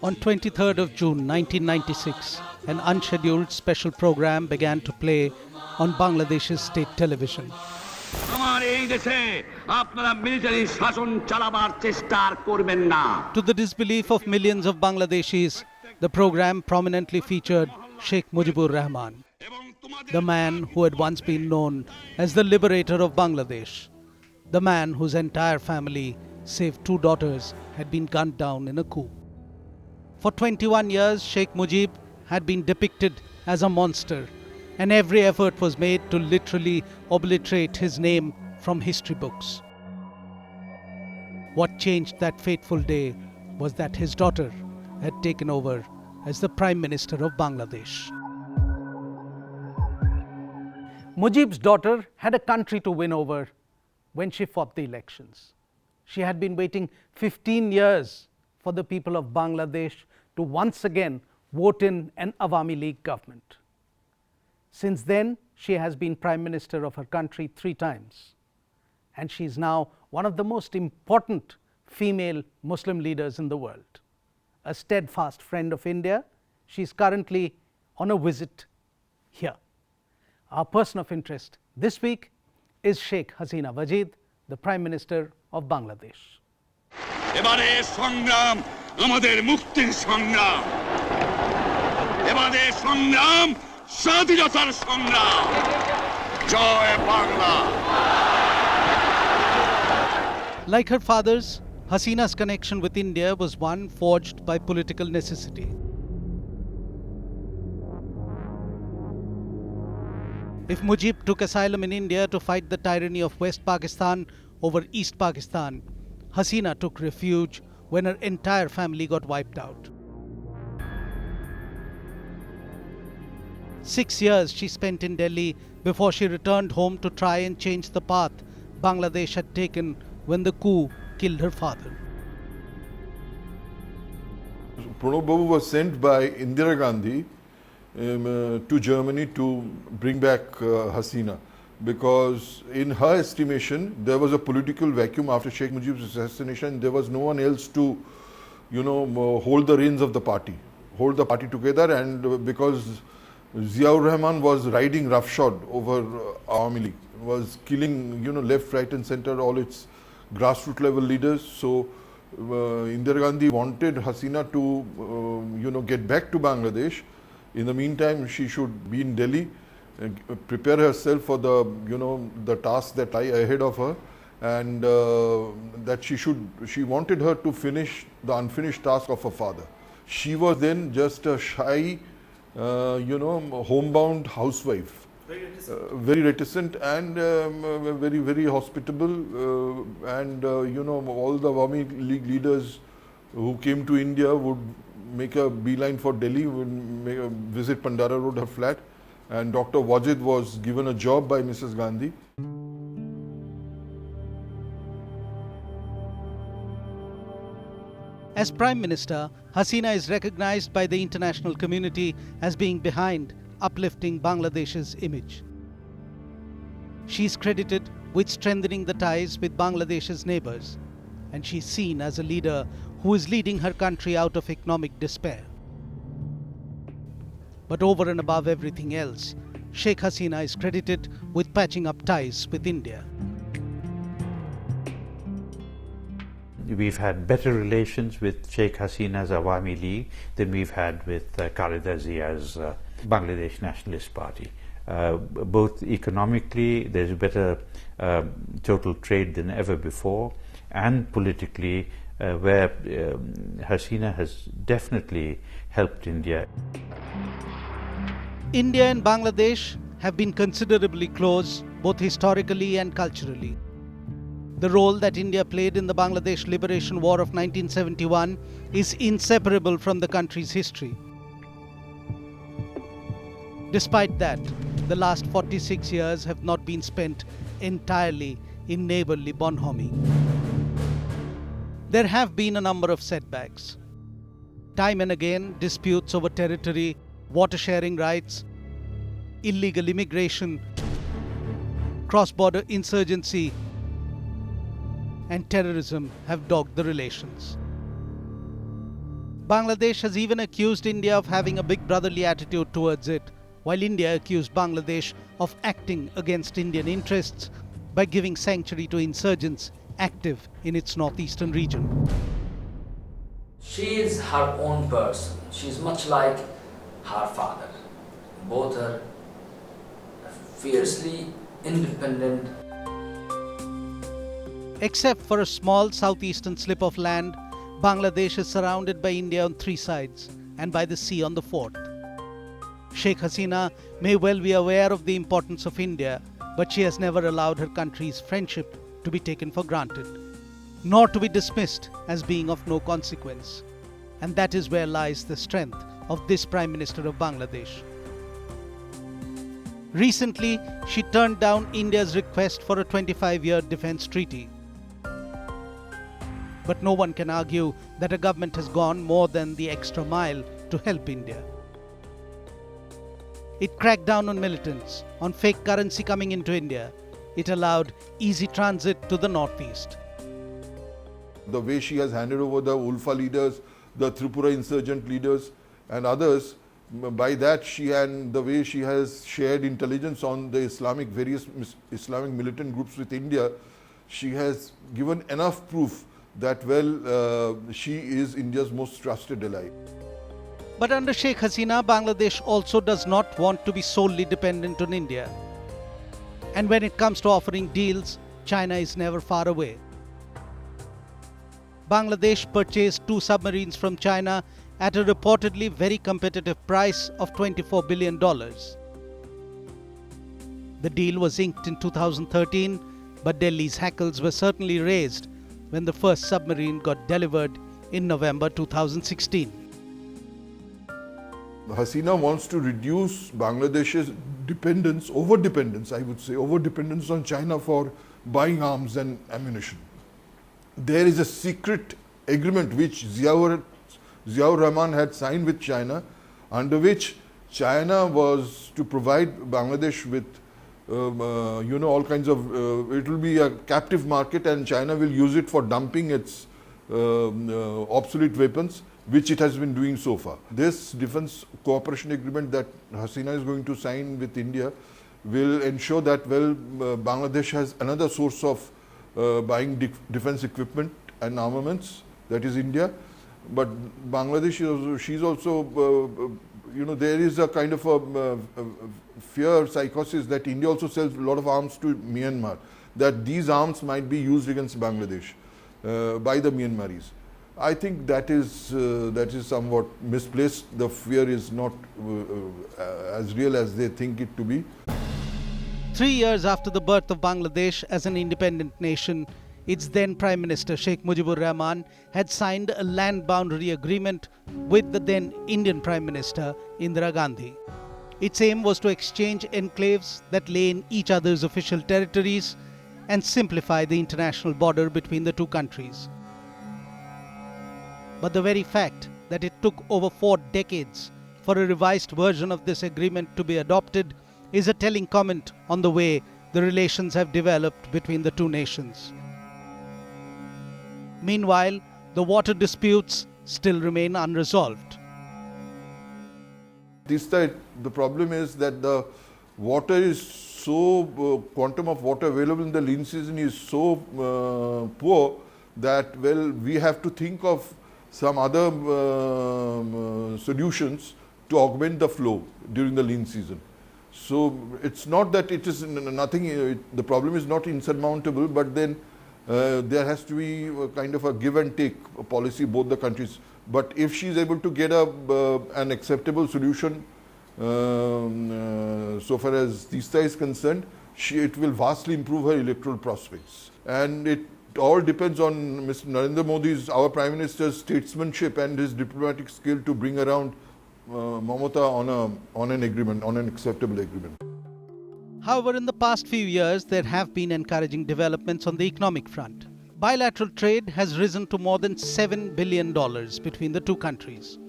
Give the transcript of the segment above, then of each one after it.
On 23rd of June 1996, an unscheduled special program began to play on Bangladesh's state television. To the disbelief of millions of Bangladeshis, the program prominently featured Sheikh Mujibur Rahman, the man who had once been known as the liberator of Bangladesh, the man whose entire family, save 2 daughters, had been gunned down in a coup. For 21 years, Sheikh Mujib had been depicted as a monster, and every effort was made to literally obliterate his name from history books. What changed that fateful day was that his daughter had taken over as the Prime Minister of Bangladesh. Mujib's daughter had a country to win over when she fought the elections. She had been waiting 15 years for the people of Bangladesh to once again vote in an Awami League government. Since then, she has been Prime Minister of her country 3 times. And she is now one of the most important female Muslim leaders in the world. A steadfast friend of India, she is currently on a visit here. Our person of interest this week is Sheikh Hasina Wajid, the Prime Minister of Bangladesh. এবারে সংগ্রাম আমাদের মুক্তির সংগ্রাম এবারে সংগ্রাম স্বাধীনতার সংগ্রাম জয় Bangla Like her fathers, Hasina's connection with India was one forged by political necessity. If Mujib took asylum in India to fight the tyranny of West Pakistan over East Pakistan, Hasina took refuge when her entire family got wiped out. 6 years she spent in Delhi before she returned home to try and change the path Bangladesh had taken when the coup killed her father. Pranab Babu was sent by Indira Gandhi to Germany to bring back Hasina, because in her estimation there was a political vacuum after Sheikh Mujib's assassination. There was no one else to, hold the reins of the party, hold the party together, and because Ziaur Rahman was riding roughshod over Awami League, was killing, left, right and center all its grassroots level leaders. So Indira Gandhi wanted Hasina to, get back to Bangladesh. In the meantime, she should be in Delhi, prepare herself for the, the task that lie ahead of her, and that she wanted her to finish the unfinished task of her father. She was then just a shy, homebound housewife. Very reticent and very, very hospitable, and all the Awami League leaders who came to India would make a beeline for Delhi, would visit Pandara Road, her flat, and Dr. Wajid was given a job by Mrs. Gandhi. As Prime Minister, Hasina is recognized by the international community as being behind uplifting Bangladesh's image. She is credited with strengthening the ties with Bangladesh's neighbors, and she is seen as a leader who is leading her country out of economic despair. But over and above everything else, Sheikh Hasina is credited with patching up ties with India. We've had better relations with Sheikh Hasina's Awami League than we've had with Khaleda Zia's Bangladesh Nationalist Party. Both economically, there's better total trade than ever before, and politically, where Hasina has definitely helped India. India and Bangladesh have been considerably close, both historically and culturally. The role that India played in the Bangladesh Liberation War of 1971 is inseparable from the country's history. Despite that, the last 46 years have not been spent entirely in neighborly bonhomie. There have been a number of setbacks. Time and again, disputes over territory, water sharing rights, illegal immigration, cross-border insurgency, and terrorism have dogged the relations. Bangladesh has even accused India of having a big brotherly attitude towards it, while India accused Bangladesh of acting against Indian interests by giving sanctuary to insurgents active in its northeastern region. She is her own person. She is much like her father. Both are fiercely independent. Except for a small southeastern slip of land, Bangladesh is surrounded by India on 3 sides and by the sea on the 4th. Sheikh Hasina may well be aware of the importance of India, but she has never allowed her country's friendship to be taken for granted, nor to be dismissed as being of no consequence. And that is where lies the strength of this Prime Minister of Bangladesh. Recently, she turned down India's request for a 25-year defense treaty. But no one can argue that a government has gone more than the extra mile to help India. It cracked down on militants, on fake currency coming into India. It allowed easy transit to the northeast. The way she has handed over the Ulfa leaders, the Tripura insurgent leaders and others, by that the way she has shared intelligence on the various Islamic militant groups with India, she has given enough proof that she is India's most trusted ally. But under Sheikh Hasina, Bangladesh also does not want to be solely dependent on India. And when it comes to offering deals, China is never far away. Bangladesh purchased 2 submarines from China at a reportedly very competitive price of $24 billion. The deal was inked in 2013, but Delhi's hackles were certainly raised when the first submarine got delivered in November 2016. Hasina wants to reduce Bangladesh's over-dependence on China for buying arms and ammunition. There is a secret agreement which Ziaur Rahman had signed with China, under which China was to provide Bangladesh with all kinds of, it will be a captive market and China will use it for dumping its obsolete weapons, which it has been doing so far. This defense cooperation agreement that Hasina is going to sign with India will ensure that, Bangladesh has another source of buying defense equipment and armaments, that is India. But Bangladesh, she's also, there is a kind of a fear, psychosis that India also sells a lot of arms to Myanmar, that these arms might be used against Bangladesh by the Myanmaris. I think that is somewhat misplaced. The fear is not as real as they think it to be. 3 years after the birth of Bangladesh as an independent nation, its then Prime Minister Sheikh Mujib Rahman had signed a land boundary agreement with the then Indian Prime Minister Indira Gandhi. Its aim was to exchange enclaves that lay in each other's official territories and simplify the international border between the two countries. But the very fact that it took over 4 decades for a revised version of this agreement to be adopted is a telling comment on the way the relations have developed between the two nations. Meanwhile, the water disputes still remain unresolved. This time, the problem is that the water is so, quantum of water available in the lean season is so poor that, we have to think of some other solutions to augment the flow during the lean season. So it's not that it is nothing, the problem is not insurmountable, but then there has to be a kind of a give and take policy, both the countries. But if she is able to get an acceptable solution so far as Teesta is concerned, it will vastly improve her electoral prospects. And it all depends on Mr. Narendra Modi's, our Prime Minister's statesmanship and his diplomatic skill to bring around Mamata on an agreement, on an acceptable agreement. However, in the past few years, there have been encouraging developments on the economic front. Bilateral trade has risen to more than $7 billion between the two countries.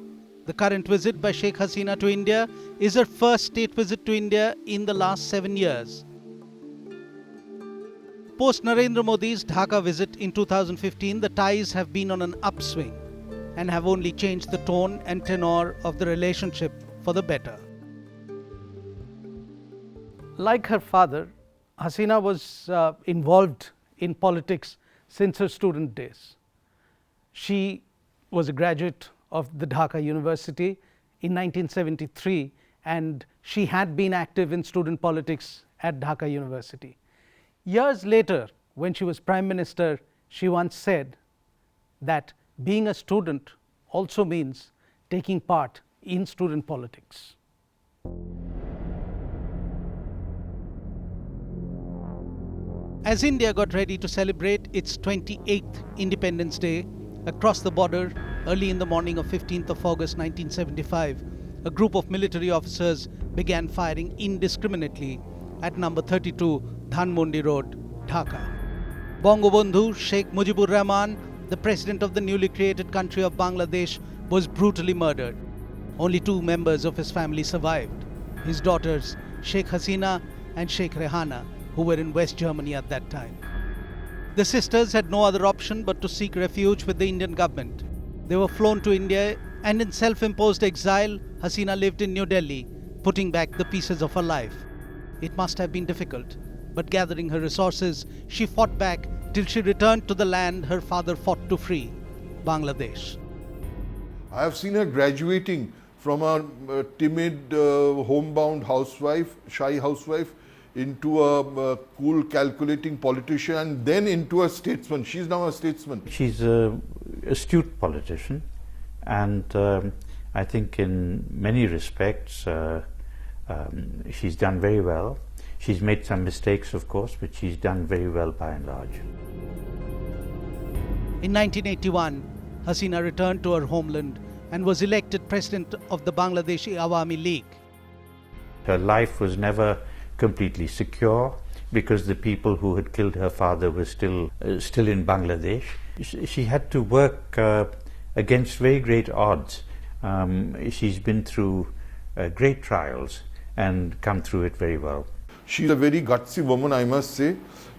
The current visit by Sheikh Hasina to India is her first state visit to India in the last 7 years. Post Narendra Modi's Dhaka visit in 2015, the ties have been on an upswing and have only changed the tone and tenor of the relationship for the better. Like her father, Hasina was involved in politics since her student days. She was a graduate of the Dhaka University in 1973, and she had been active in student politics at Dhaka University. Years later, when she was Prime Minister, she once said that being a student also means taking part in student politics. As India got ready to celebrate its 28th Independence Day, across the border, early in the morning of 15th of August 1975, a group of military officers began firing indiscriminately at number 32 Dhanmondi Road, Dhaka. Bangabandhu Sheikh Mujibur Rahman, the president of the newly created country of Bangladesh, was brutally murdered. Only 2 members of his family survived: his daughters Sheikh Hasina and Sheikh Rehana, who were in West Germany at that time. The sisters had no other option but to seek refuge with the Indian government. They were flown to India, and in self-imposed exile, Hasina lived in New Delhi, putting back the pieces of her life. It must have been difficult, but gathering her resources, she fought back till she returned to the land her father fought to free, Bangladesh. I have seen her graduating from a timid, homebound housewife, shy housewife, into a cool, calculating politician, and then into a statesman. She's now a statesman. She's an astute politician, and I think in many respects she's done very well. She's made some mistakes, of course, but she's done very well by and large. In 1981, Hasina returned to her homeland and was elected president of the Bangladeshi Awami League. Her life was never completely secure because the people who had killed her father were still in Bangladesh. She had to work against very great odds. She's been through great trials and come through it very well. She's a very gutsy woman, I must say,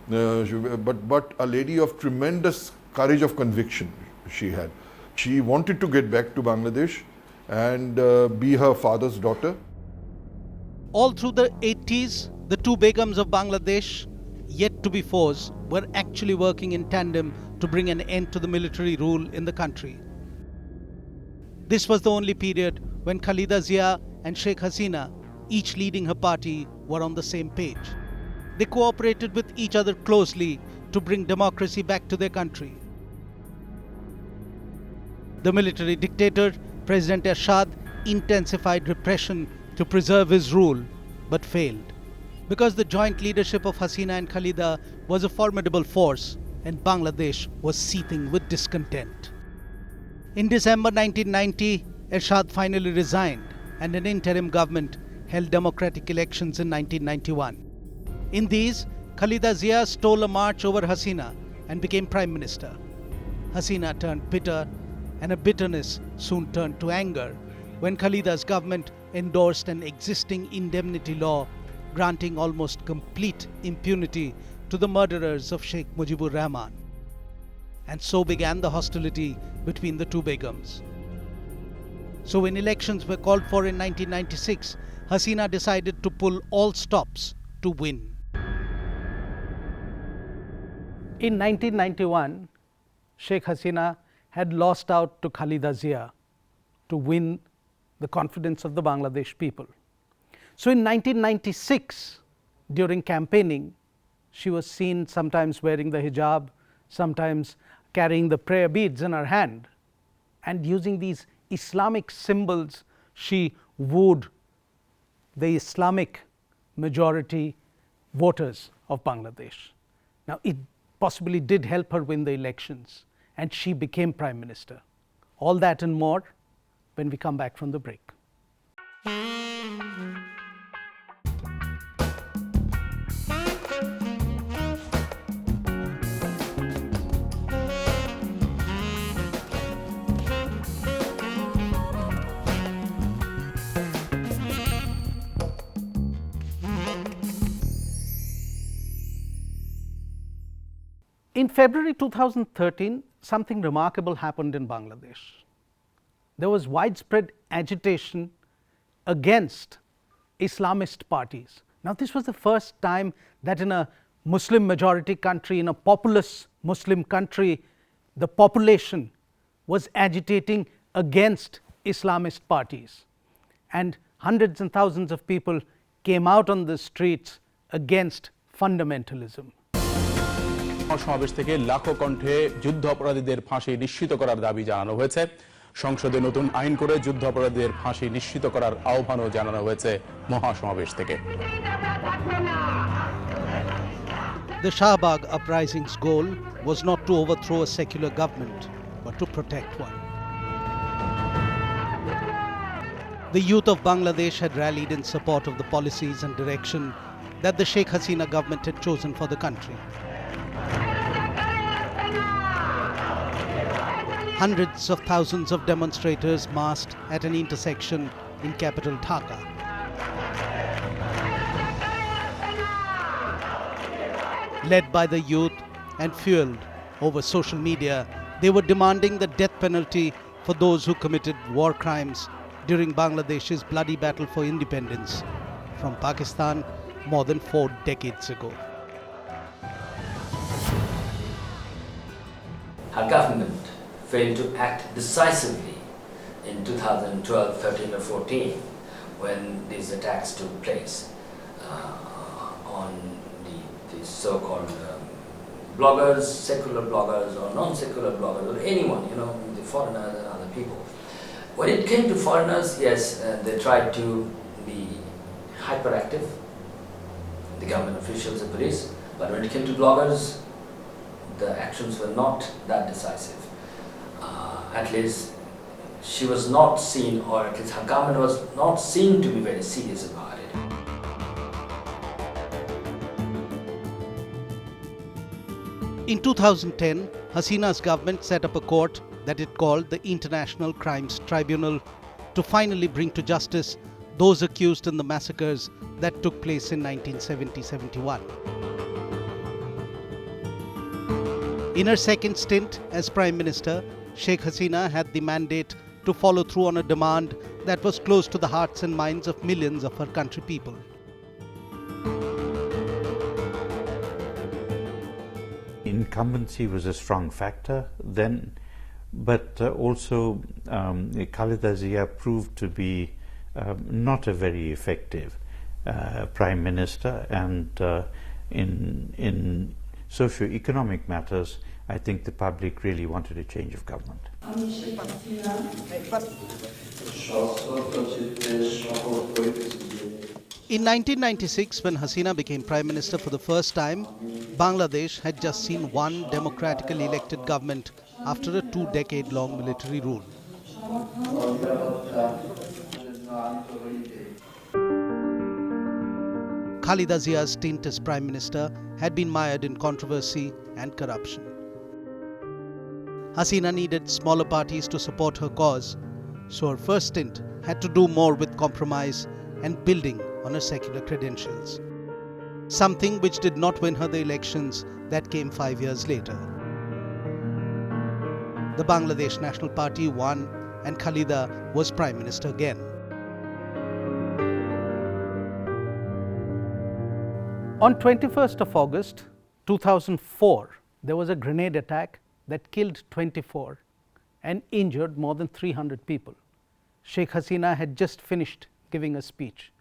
but a lady of tremendous courage of conviction she had. She wanted to get back to Bangladesh and be her father's daughter. All through the 80s, the 2 Begums of Bangladesh, yet to be foes, were actually working in tandem to bring an end to the military rule in the country. This was the only period when Khalida Zia and Sheikh Hasina, each leading her party, were on the same page. They cooperated with each other closely to bring democracy back to their country. The military dictator, President Ershad, intensified repression to preserve his rule, but failed. Because the joint leadership of Hasina and Khalida was a formidable force, and Bangladesh was seething with discontent. In December 1990, Ershad finally resigned, and an interim government held democratic elections in 1991. In these, Khalida Zia stole a march over Hasina and became Prime Minister. Hasina turned bitter, and her bitterness soon turned to anger when Khalida's government endorsed an existing indemnity law granting almost complete impunity to the murderers of Sheikh Mujibur Rahman. And so began the hostility between the 2 Begums. So when elections were called for in 1996, Hasina decided to pull all stops to win. In 1991, Sheikh Hasina had lost out to Khalida Zia to win the confidence of the Bangladesh people. So in 1996, during campaigning, she was seen sometimes wearing the hijab, sometimes carrying the prayer beads in her hand, and using these Islamic symbols, she wooed the Islamic majority voters of Bangladesh. Now, it possibly did help her win the elections, and she became Prime Minister. All that and more when we come back from the break. In February 2013, something remarkable happened in Bangladesh. There was widespread agitation against Islamist parties. Now, this was the first time that in a Muslim majority country, in a populous Muslim country, the population was agitating against Islamist parties. And hundreds and thousands of people came out on the streets against fundamentalism. সমাবেশ থেকে লাখো কণ্ঠে যুদ্ধ অপরাধীদের ফাঁসি নিশ্চিত করার দাবি জানানো হয়েছে। সংসদে নতুন আইন করে যুদ্ধ অপরাধীদের ফাঁসি নিশ্চিত করার আহ্বানও জানানো হয়েছে মহাসমাবেশ থেকে। The Shahbag uprising's goal was not to overthrow a secular government, but to protect one. The youth of Bangladesh had rallied in support of the policies and direction that the Sheikh Hasina government had chosen for the country. Hundreds of thousands of demonstrators massed at an intersection in capital Dhaka. Led by the youth and fueled over social media, they were demanding the death penalty for those who committed war crimes during Bangladesh's bloody battle for independence from Pakistan more than 4 decades ago. Her government failed to act decisively in 2012, 13 or 14 when these attacks took place on the so-called bloggers, secular bloggers or non-secular bloggers or anyone, the foreigners and other people. When it came to foreigners, yes, they tried to be hyperactive, the government officials and police, but when it came to bloggers, the actions were not that decisive. At least she was not seen, or at least her government was not seen to be very serious about it. In 2010, Hasina's government set up a court that it called the International Crimes Tribunal to finally bring to justice those accused in the massacres that took place in 1970-71. In her second stint as Prime Minister, Sheikh Hasina had the mandate to follow through on a demand that was close to the hearts and minds of millions of her country people. Incumbency was a strong factor then, but also Khaleda Zia proved to be not a very effective Prime Minister, and in socio-economic matters, I think the public really wanted a change of government. In 1996, when Hasina became Prime Minister for the first time, Bangladesh had just seen one democratically elected government after a 2-decade-long military rule. Khaleda Zia's stint as Prime Minister had been mired in controversy and corruption. Hasina needed smaller parties to support her cause, so her first stint had to do more with compromise and building on her secular credentials, something which did not win her the elections that came 5 years later. The Bangladesh National Party won and Khaleda was Prime Minister again. On 21st of August 2004, there was a grenade attack that killed 24 and injured more than 300 people. Sheikh Hasina had just finished giving a speech.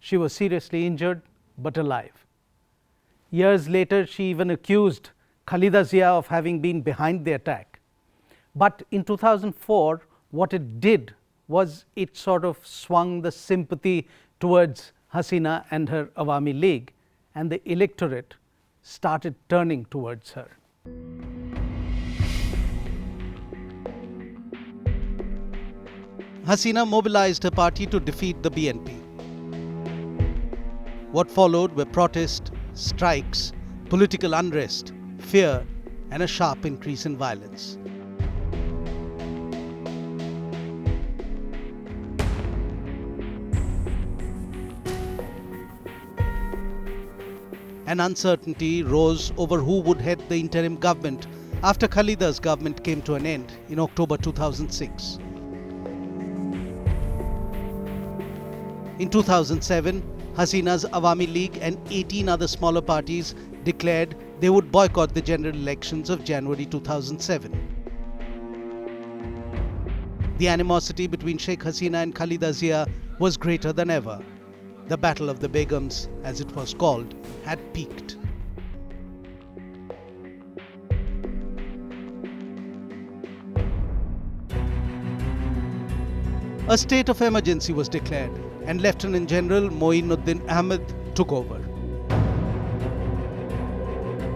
She was seriously injured but alive. Years later, she even accused Khaleda Zia of having been behind the attack. But in 2004, what it did was it sort of swung the sympathy towards Hasina and her Awami League, and the electorate started turning towards her. Hasina mobilized her party to defeat the BNP. What followed were protests, strikes, political unrest, fear, and a sharp increase in violence. and uncertainty rose over who would head the interim government after Khalida's government came to an end in October 2006. In 2007, Hasina's Awami League and 18 other smaller parties declared they would boycott the general elections of January 2007. The animosity between Sheikh Hasina and Khalida Zia was greater than ever. The Battle of the Begums, as it was called, had peaked. A state of emergency was declared and Lieutenant General Moinuddin Ahmed took over.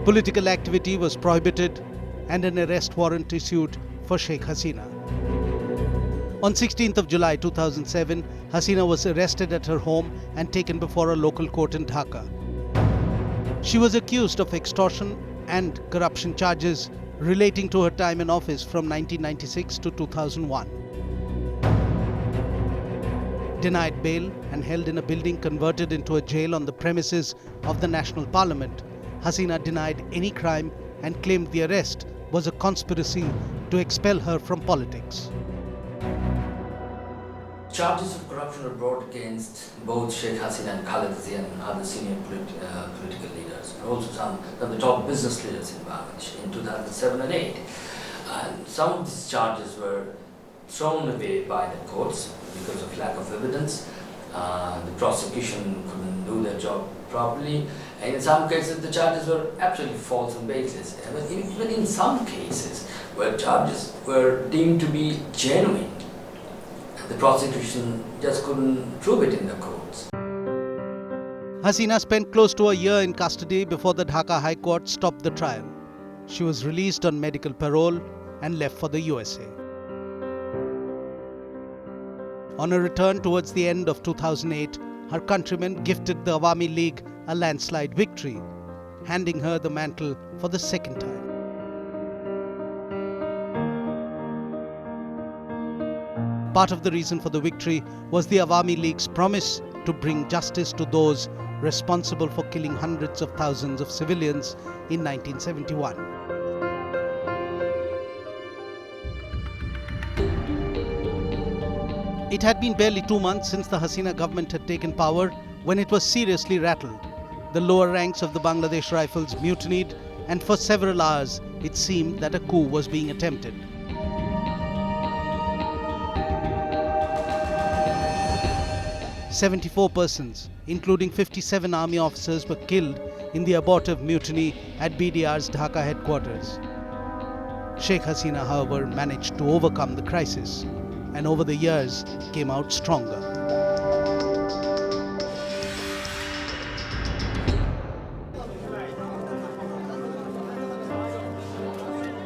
Political activity was prohibited and an arrest warrant issued for Sheikh Hasina. On 16th of July 2007, Hasina was arrested at her home and taken before a local court in Dhaka. She was accused of extortion and corruption charges relating to her time in office from 1996 to 2001. Denied bail and held in a building converted into a jail on the premises of the National Parliament, Hasina denied any crime and claimed the arrest was a conspiracy to expel her from politics. Charges of corruption were brought against both Sheikh Hasina and Khalida Zia and other senior political leaders, and also some of the top business leaders in Bangladesh in 2007 and 2008. And some of these charges were thrown away by the courts because of lack of evidence. The prosecution couldn't do their job properly, and in some cases the charges were absolutely false and baseless. Even in some cases where charges were deemed to be genuine, the prosecution just couldn't prove it in the courts. Hasina spent close to a year in custody before the Dhaka High Court stopped the trial. She was released on medical parole and left for the USA. On her return towards the end of 2008, her countrymen gifted the Awami League a landslide victory, handing her the mantle for the second time. Part of the reason for the victory was the Awami League's promise to bring justice to those responsible for killing hundreds of thousands of civilians in 1971. It had been barely 2 months since the Hasina government had taken power when it was seriously rattled. The lower ranks of the Bangladesh Rifles mutinied, and for several hours it seemed that a coup was being attempted. "74 persons, including 57 army officers, were killed in the abortive mutiny at BDR's Dhaka headquarters. Sheikh Hasina, however, managed to overcome the crisis and over the years came out stronger.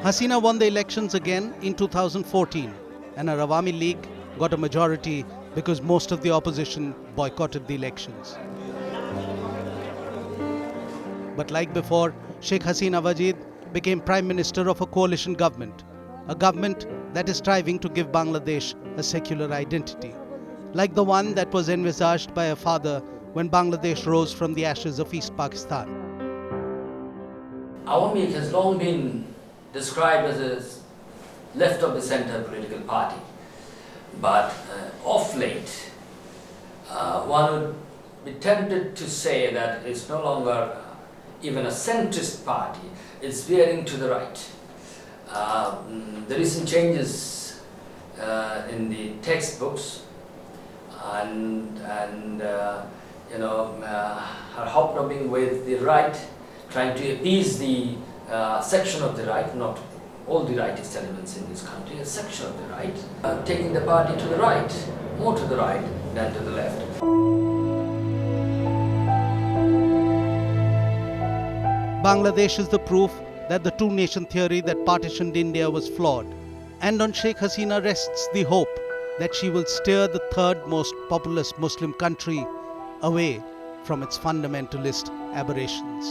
Hasina won the elections again in 2014, and her Awami League got a majority because most of the opposition boycotted the elections. But like before, Sheikh Hasina Wajid became Prime Minister of a coalition government, a government that is striving to give Bangladesh a secular identity, like the one that was envisaged by her father when Bangladesh rose from the ashes of East Pakistan. Awami League has long been described as a left of the center political party, but of late one would be tempted to say that it's no longer even a centrist party, it's veering to the right. The recent changes in the textbooks and her hobnobbing with the right, trying to appease the section of the right, not all the rightist elements in this country, a section of the right, taking the party to the right, more to the right than to the left. Bangladesh is the proof that the two-nation theory that partitioned India was flawed, and on Sheikh Hasina rests the hope that she will steer the third most populous Muslim country away from its fundamentalist aberrations.